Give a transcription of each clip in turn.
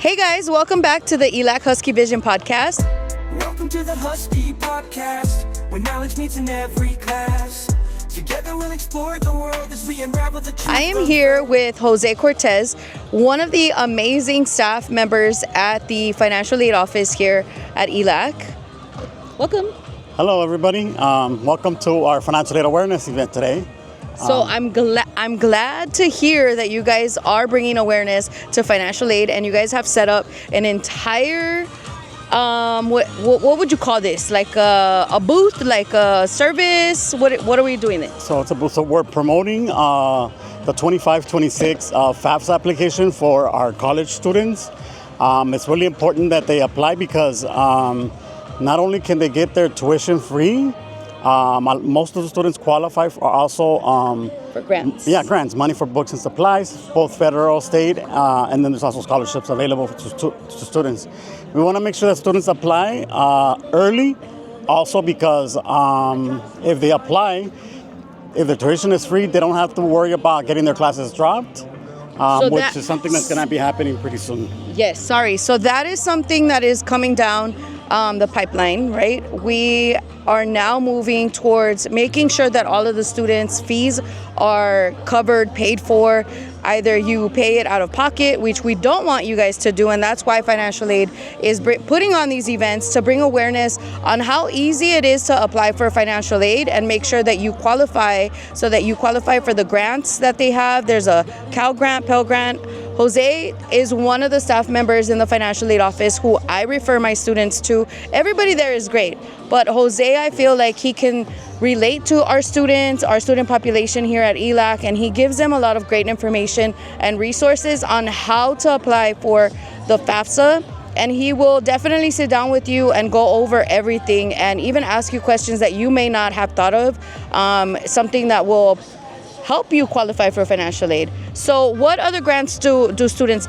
Hey guys, welcome back to the ELAC Husky Vision podcast. Welcome to the Husky Podcast, where knowledge meets in every class. Together we'll explore the world as we unravel the truth. I am here with Jose Cortez, one of the amazing staff members at the financial aid office here at ELAC. Welcome. Hello, everybody. Welcome to our financial aid awareness event today. So I'm glad to hear that you guys are bringing awareness to financial aid, and you guys have set up an entire what would you call this? Like a booth, like a service? What are we doing there? So it's a booth. So we're promoting the 25-26 FAFSA application for our college students. It's really important that they apply because not only can they get their tuition free, most of the students qualify for also For grants. Yeah, grants, money for books and supplies, both federal, state, and then there's also scholarships available to students. We want to make sure that students apply early, also because if they apply, if the tuition is free, they don't have to worry about getting their classes dropped, which is something that's going to be happening pretty soon. Yes, sorry. So that is something that is coming down the pipeline, right? We are now moving towards making sure that all of the students' fees are covered, paid for. Either you pay it out of pocket, which we don't want you guys to do, and that's why financial aid is putting on these events to bring awareness on how easy it is to apply for financial aid and make sure that you qualify, so that you qualify for the grants that they have. There's a Cal Grant, Pell Grant. Jose is one of the staff members in the financial aid office who I refer my students to. Everybody there is great, but Jose, I feel like he can relate to our students, our student population here at ELAC, and he gives them a lot of great information and resources on how to apply for the FAFSA. And he will definitely sit down with you and go over everything and even ask you questions that you may not have thought of, something that will help you qualify for financial aid. So what other grants do students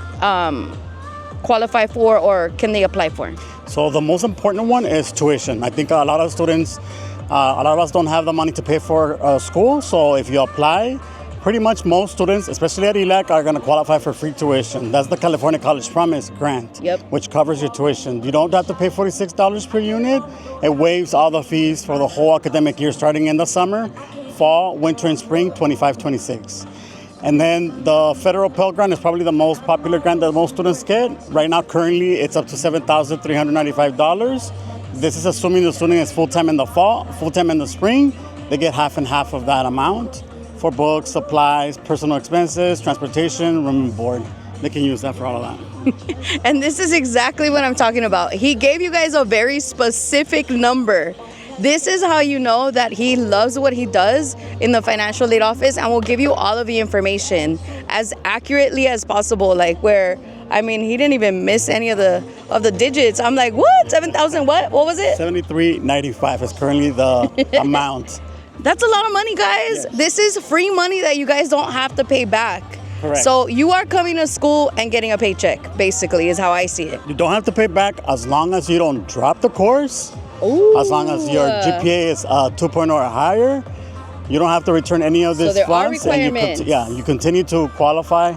qualify for, or can they apply for? So the most important one is tuition. I think a lot of students, a lot of us don't have the money to pay for school. So if you apply, pretty much most students, especially at ELAC, are going to qualify for free tuition. That's the California College Promise grant, which covers your tuition. You don't have to pay $46 per unit. It waives all the fees for the whole academic year starting in the summer, fall, winter, and spring, 25-26. And then the federal Pell Grant is probably the most popular grant that most students get. Right now, currently, it's up to $7,395. This is assuming the student is full-time in the fall, full-time in the spring. They get half and half of that amount for books, supplies, personal expenses, transportation, room and board. They can use that for all of that. And this is exactly what I'm talking about. He gave you guys a very specific number. This is how you know that he loves what he does in the financial aid office, and will give you all of the information as accurately as possible. Like he didn't even miss any of the digits. I'm like, what? 7,000 what? What was it? $73.95 is currently the amount. That's a lot of money, guys. Yes. This is free money that you guys don't have to pay back. Correct. So you are coming to school and getting a paycheck, basically, is how I see it. You don't have to pay back as long as you don't drop the course. Ooh. As long as your GPA is 2.0 or higher, you don't have to return any of this So there funds. are requirements. And you continue to qualify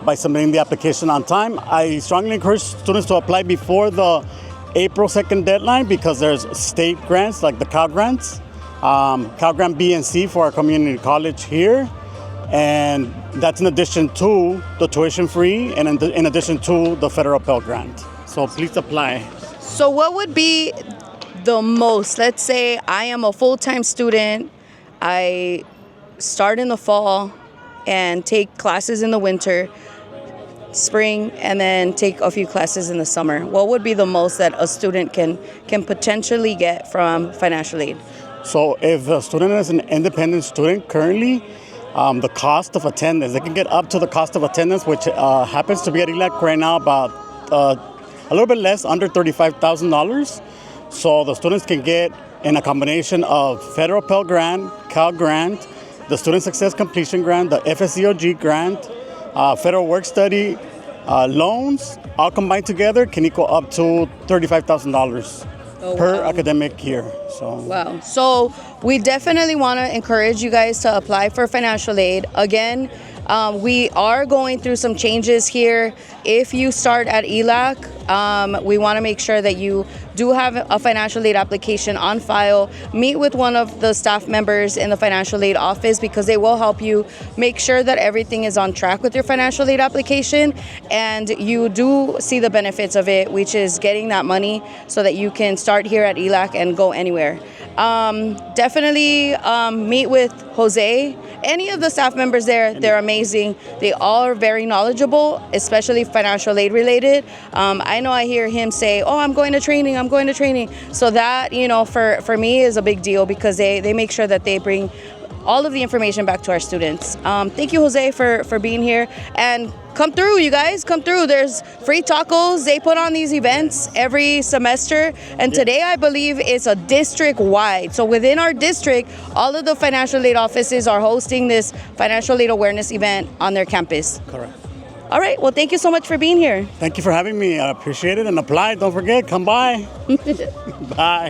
by submitting the application on time. I strongly encourage students to apply before the April 2nd deadline, because there's state grants like the Cal Grants, Cal Grant B and C for our community college here. And that's in addition to the tuition free and in addition to the federal Pell Grant. So please apply. So what would be the most, let's say I am a full-time student, I start in the fall and take classes in the winter, spring, and then take a few classes in the summer. What would be the most that a student can potentially get from financial aid? So if a student is an independent student currently, the cost of attendance, they can get up to the cost of attendance, which happens to be at ELAC right now about a little bit less, under $35,000. So the students can get in a combination of federal Pell Grant, Cal Grant, the Student Success Completion Grant, the FSEOG Grant, federal work study loans, all combined together can equal up to $35,000 per academic year. So wow. So we definitely want to encourage you guys to apply for financial aid. Again, We are going through some changes here. If you start at ELAC, we want to make sure that you do have a financial aid application on file. Meet with one of the staff members in the financial aid office because they will help you make sure that everything is on track with your financial aid application and you do see the benefits of it, which is getting that money so that you can start here at ELAC and go anywhere. Definitely meet with Jose. Any of the staff members there, they're amazing. They all are very knowledgeable, especially financial aid related. I know I hear him say, oh, I'm going to training. So that, for me is a big deal because they make sure that they bring all of the information back to our students. Thank you, Jose, for being here. And come through, you guys, come through. There's free tacos. They put on these events every semester. And today, I believe, it's a district-wide. So within our district, all of the financial aid offices are hosting this financial aid awareness event on their campus. Correct. All right. Well, thank you so much for being here. Thank you for having me. I appreciate it. And apply. Don't forget, come by. Bye.